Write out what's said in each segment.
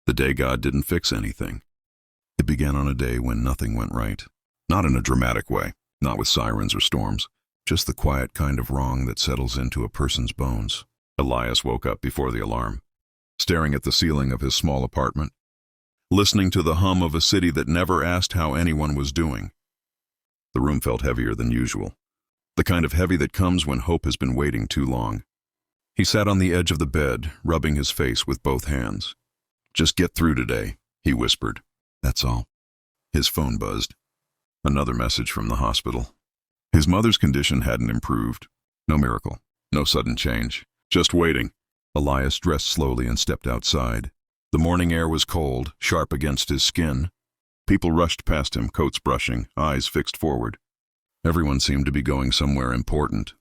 The day God didn't fix anything. It began on a day when nothing went right. Not in a dramatic way, not with sirens or storms, just the quiet kind of wrong that settles into a person's bones. Elias woke up before the alarm, staring at the ceiling of his small apartment, listening to the hum of a city that never asked how anyone was doing. The room felt heavier than usual, the kind of heavy that comes when hope has been waiting too long. He sat on the edge of the bed, rubbing his face with both hands. "Just get through today," he whispered. "That's all." His phone buzzed. Another message from the hospital. His mother's condition hadn't improved. No miracle, no sudden change, just waiting. Elias dressed slowly and stepped outside. The morning air was cold, sharp against his skin. People rushed past him, coats brushing, eyes fixed forward. Everyone seemed to be going somewhere important.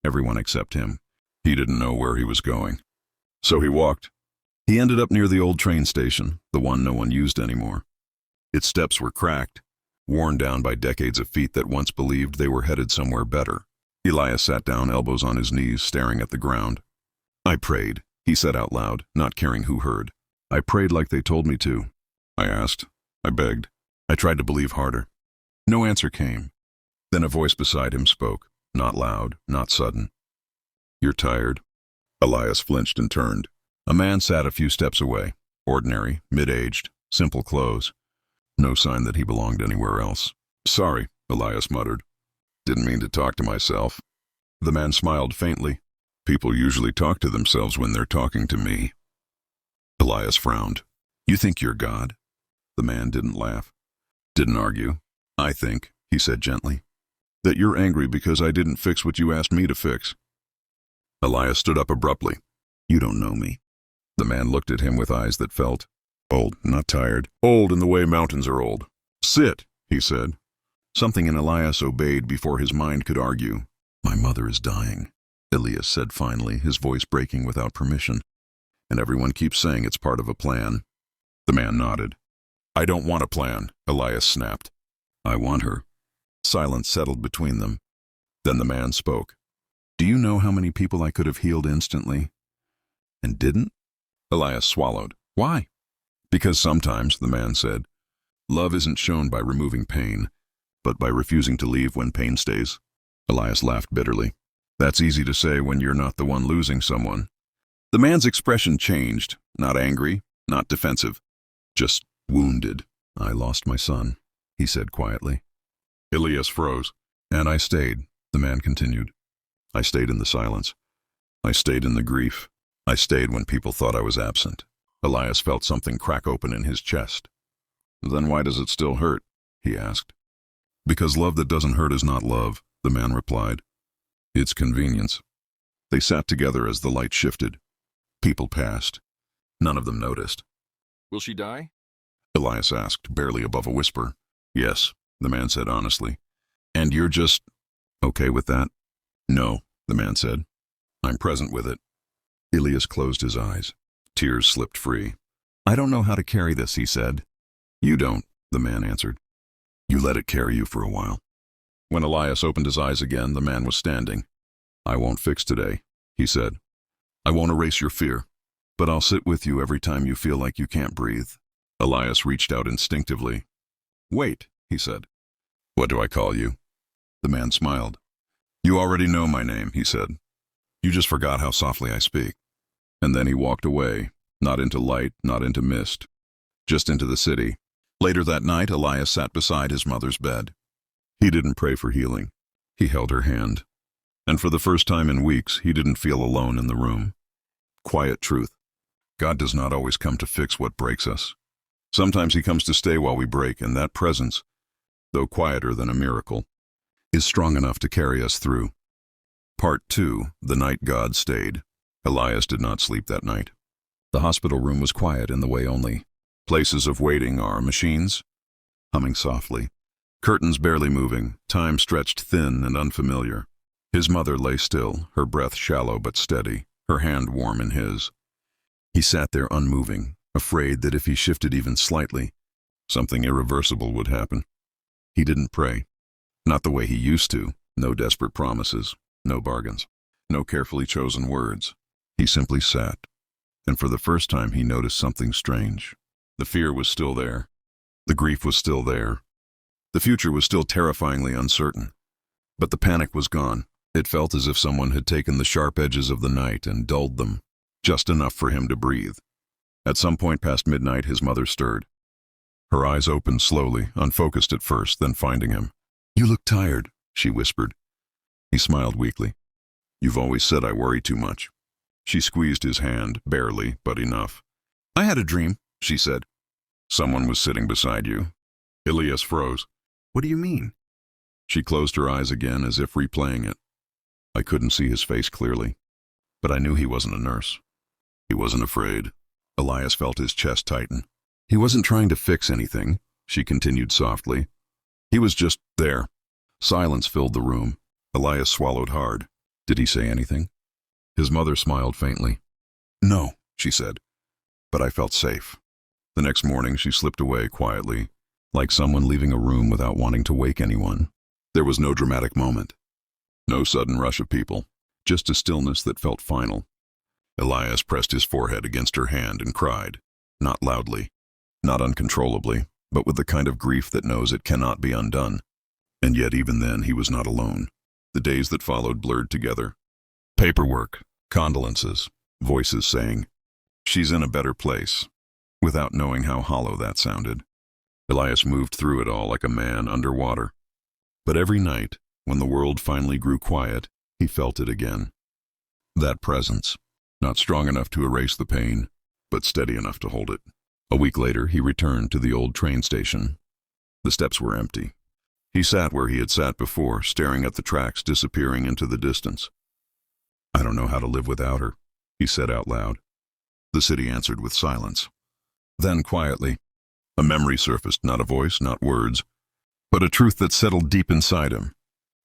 Everyone except him. He didn't know where he was going. So he walked. He ended up near the old train station, the one no one used anymore. Its steps were cracked, worn down by decades of feet that once believed they were headed somewhere better. Elias sat down, elbows on his knees, staring at the ground. "I prayed," he said out loud, not caring who heard. "I prayed like they told me to. I asked. I begged. I tried to believe harder." No answer came. Then a voice beside him spoke, not loud, not sudden. "You're tired." Elias flinched and turned. A man sat a few steps away, ordinary, mid-aged, simple clothes. No sign that he belonged anywhere else. "Sorry," Elias muttered. "Didn't mean to talk to myself." The man smiled faintly. "People usually talk to themselves when they're talking to me." Elias frowned. "You think you're God?" The man didn't laugh. Didn't argue. "I think," he said gently, "that you're angry because I didn't fix what you asked me to fix." Elias stood up abruptly. "You don't know me." The man looked at him with eyes that felt old, not tired. Old in the way mountains are old. "Sit," he said. Something in Elias obeyed before his mind could argue. "My mother is dying," Elias said finally, his voice breaking without permission. "And everyone keeps saying it's part of a plan." The man nodded. "I don't want a plan," Elias snapped. "I want her." Silence settled between them. Then the man spoke. "Do you know how many people I could have healed instantly and didn't?" Elias swallowed. "Why?" "Because sometimes," the man said, "love isn't shown by removing pain, but by refusing to leave when pain stays." Elias laughed bitterly. "That's easy to say when you're not the one losing someone." The man's expression changed, not angry, not defensive, just wounded. "I lost my son," he said quietly. Elias froze. "And I stayed," the man continued. "I stayed in the silence. I stayed in the grief. I stayed when people thought I was absent." Elias felt something crack open in his chest. "Then why does it still hurt?" he asked. "Because love that doesn't hurt is not love," the man replied. "It's convenience." They sat together as the light shifted. People passed. None of them noticed. "Will she die?" Elias asked, barely above a whisper. "Yes," the man said honestly. "And you're just okay with that?" "No," the man said. "I'm present with it." Elias closed his eyes. Tears slipped free. "I don't know how to carry this," he said. "You don't," the man answered. "You let it carry you for a while." When Elias opened his eyes again, the man was standing. "I won't fix today," he said. "I won't erase your fear, but I'll sit with you every time you feel like you can't breathe." Elias reached out instinctively. "Wait," he said. "What do I call you?" The man smiled. "You already know my name," he said. "You just forgot how softly I speak." And then he walked away, not into light, not into mist, just into the city. Later that night, Elias sat beside his mother's bed. He didn't pray for healing. He held her hand. And for the first time in weeks, he didn't feel alone in the room. Quiet truth. God does not always come to fix what breaks us. Sometimes he comes to stay while we break, and that presence, though quieter than a miracle, is strong enough to carry us through. Part 2, The Night God Stayed. Elias did not sleep that night. The hospital room was quiet in the way only places of waiting are machines, humming softly, curtains barely moving, time stretched thin and unfamiliar. His mother lay still, her breath shallow but steady, her hand warm in his. He sat there unmoving, afraid that if he shifted even slightly, something irreversible would happen. He didn't pray. Not the way he used to. No desperate promises, no bargains, no carefully chosen words. He simply sat. and for the first time he noticed something strange. The fear was still there. The grief was still there. The future was still terrifyingly uncertain. But the panic was gone. It felt as if someone had taken the sharp edges of the night and dulled them, just enough for him to breathe. At some point past midnight, his mother stirred. Her eyes opened slowly, unfocused at first, then finding him. "You look tired," she whispered. He smiled weakly. "You've always said I worry too much." She squeezed his hand, barely, but enough. "I had a dream," she said. "Someone was sitting beside you." Elias froze. "What do you mean?" She closed her eyes again as if replaying it. I couldn't see his face clearly, but I knew he wasn't a nurse. He wasn't afraid. Elias felt his chest tighten. He wasn't trying to fix anything, she continued softly. He was just there. Silence filled the room. Elias swallowed hard. Did he say anything? His mother smiled faintly. "No," she said, but I felt safe. The next morning she slipped away quietly, like someone leaving a room without wanting to wake anyone. There was no dramatic moment. No sudden rush of people, just a stillness that felt final. Elias pressed his forehead against her hand and cried, not loudly, not uncontrollably, but with the kind of grief that knows it cannot be undone. And yet even then he was not alone. The days that followed blurred together. Paperwork, condolences, voices saying, "She's in a better place," without knowing how hollow that sounded. Elias moved through it all like a man underwater. But every night, when the world finally grew quiet, he felt it again. That presence, not strong enough to erase the pain, but steady enough to hold it. A week later, he returned to the old train station. The steps were empty. He sat where he had sat before, staring at the tracks disappearing into the distance. "I don't know how to live without her," he said out loud. The city answered with silence. Then, quietly, a memory surfaced, not a voice, not words, but a truth that settled deep inside him.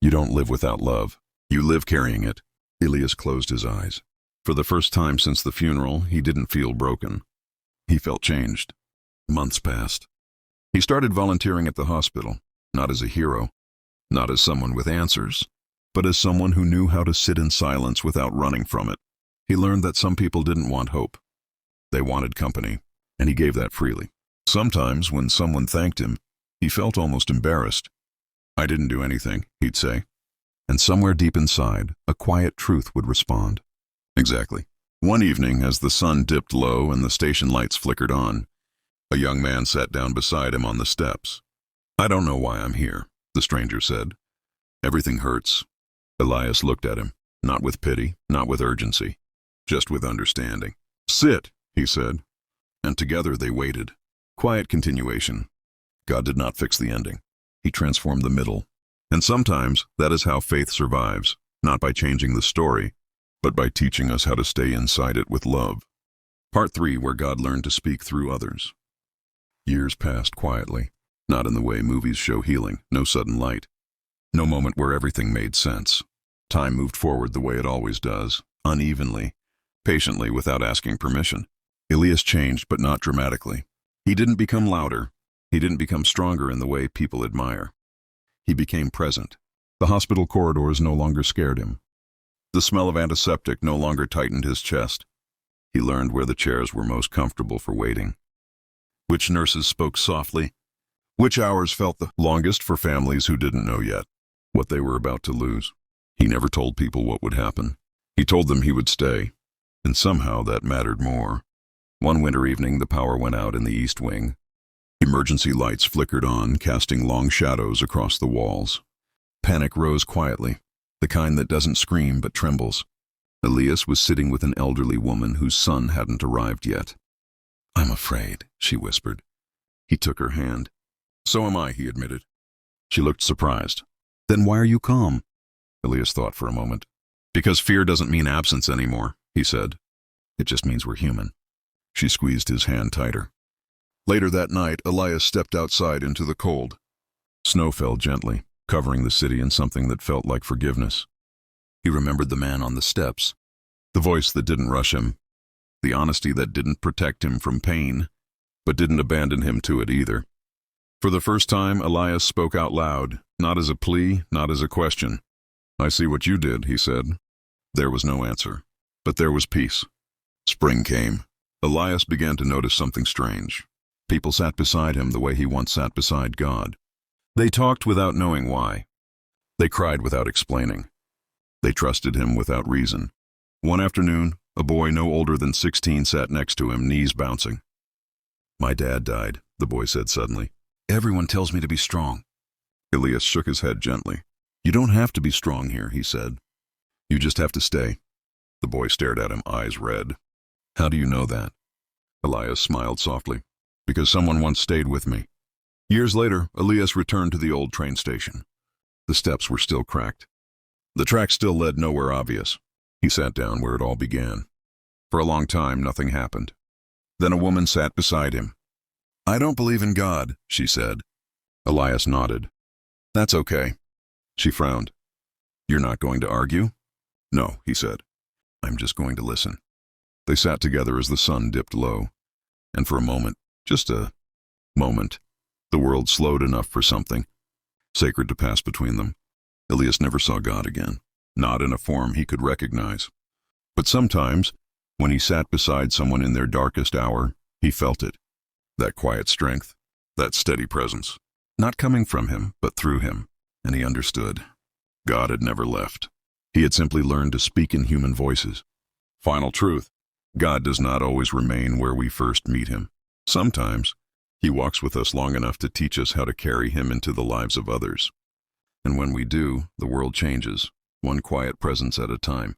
You don't live without love. You live carrying it. Elias closed his eyes. For the first time since the funeral, he didn't feel broken. He felt changed. Months passed. He started volunteering at the hospital, not as a hero, not as someone with answers, but as someone who knew how to sit in silence without running from it. He learned that some people didn't want hope. They wanted company, and he gave that freely. Sometimes, when someone thanked him, he felt almost embarrassed. "I didn't do anything," he'd say. And somewhere deep inside, a quiet truth would respond. Exactly. One evening, as the sun dipped low and the station lights flickered on, a young man sat down beside him on the steps. "I don't know why I'm here," the stranger said. "Everything hurts." Elias looked at him, not with pity, not with urgency, just with understanding. "Sit," he said. And together they waited. Quiet continuation. God did not fix the ending. He transformed the middle. And sometimes that is how faith survives, not by changing the story, but by teaching us how to stay inside it with love. Part 3, where God learned to speak through others. Years passed quietly, not in the way movies show healing, no sudden light, no moment where everything made sense. Time moved forward the way it always does, unevenly, patiently, without asking permission. Elias changed, but not dramatically. He didn't become louder. He didn't become stronger in the way people admire. He became present. The hospital corridors no longer scared him. The smell of antiseptic no longer tightened his chest. He learned where the chairs were most comfortable for waiting. Which nurses spoke softly. Which hours felt the longest for families who didn't know yet what they were about to lose. He never told people what would happen. He told them he would stay, and somehow that mattered more. One winter evening, the power went out in the East Wing. Emergency lights flickered on, casting long shadows across the walls. Panic rose quietly, the kind that doesn't scream but trembles. Elias was sitting with an elderly woman whose son hadn't arrived yet. "I'm afraid," she whispered. He took her hand. "So am I," he admitted. She looked surprised. "Then why are you calm?" Elias thought for a moment. "Because fear doesn't mean absence anymore," he said. "It just means we're human." She squeezed his hand tighter. Later that night, Elias stepped outside into the cold. Snow fell gently, covering the city in something that felt like forgiveness. He remembered the man on the steps, the voice that didn't rush him, the honesty that didn't protect him from pain, but didn't abandon him to it either. For the first time, Elias spoke out loud, not as a plea, not as a question. "I see what you did," he said. There was no answer, but there was peace. Spring came. Elias began to notice something strange. People sat beside him the way he once sat beside God. They talked without knowing why. They cried without explaining. They trusted him without reason. One afternoon, a boy no older than 16 sat next to him, knees bouncing. "My dad died," the boy said suddenly. "Everyone tells me to be strong." Elias shook his head gently. "You don't have to be strong here," he said. "You just have to stay." The boy stared at him, eyes red. "How do you know that?" Elias smiled softly. "Because someone once stayed with me." Years later, Elias returned to the old train station. The steps were still cracked. The track still led nowhere obvious. He sat down where it all began. For a long time, nothing happened. Then a woman sat beside him. "I don't believe in God," she said. Elias nodded. "That's okay." She frowned. "You're not going to argue?" "No," he said. "I'm just going to listen." They sat together as the sun dipped low. And for a moment, just a moment, the world slowed enough for something sacred to pass between them. Elias never saw God again, not in a form he could recognize. But sometimes, when he sat beside someone in their darkest hour, he felt it. That quiet strength, that steady presence. Not coming from him, but through him. And he understood. God had never left. He had simply learned to speak in human voices. Final truth. God does not always remain where we first meet him. Sometimes, he walks with us long enough to teach us how to carry him into the lives of others. And when we do, the world changes, one quiet presence at a time.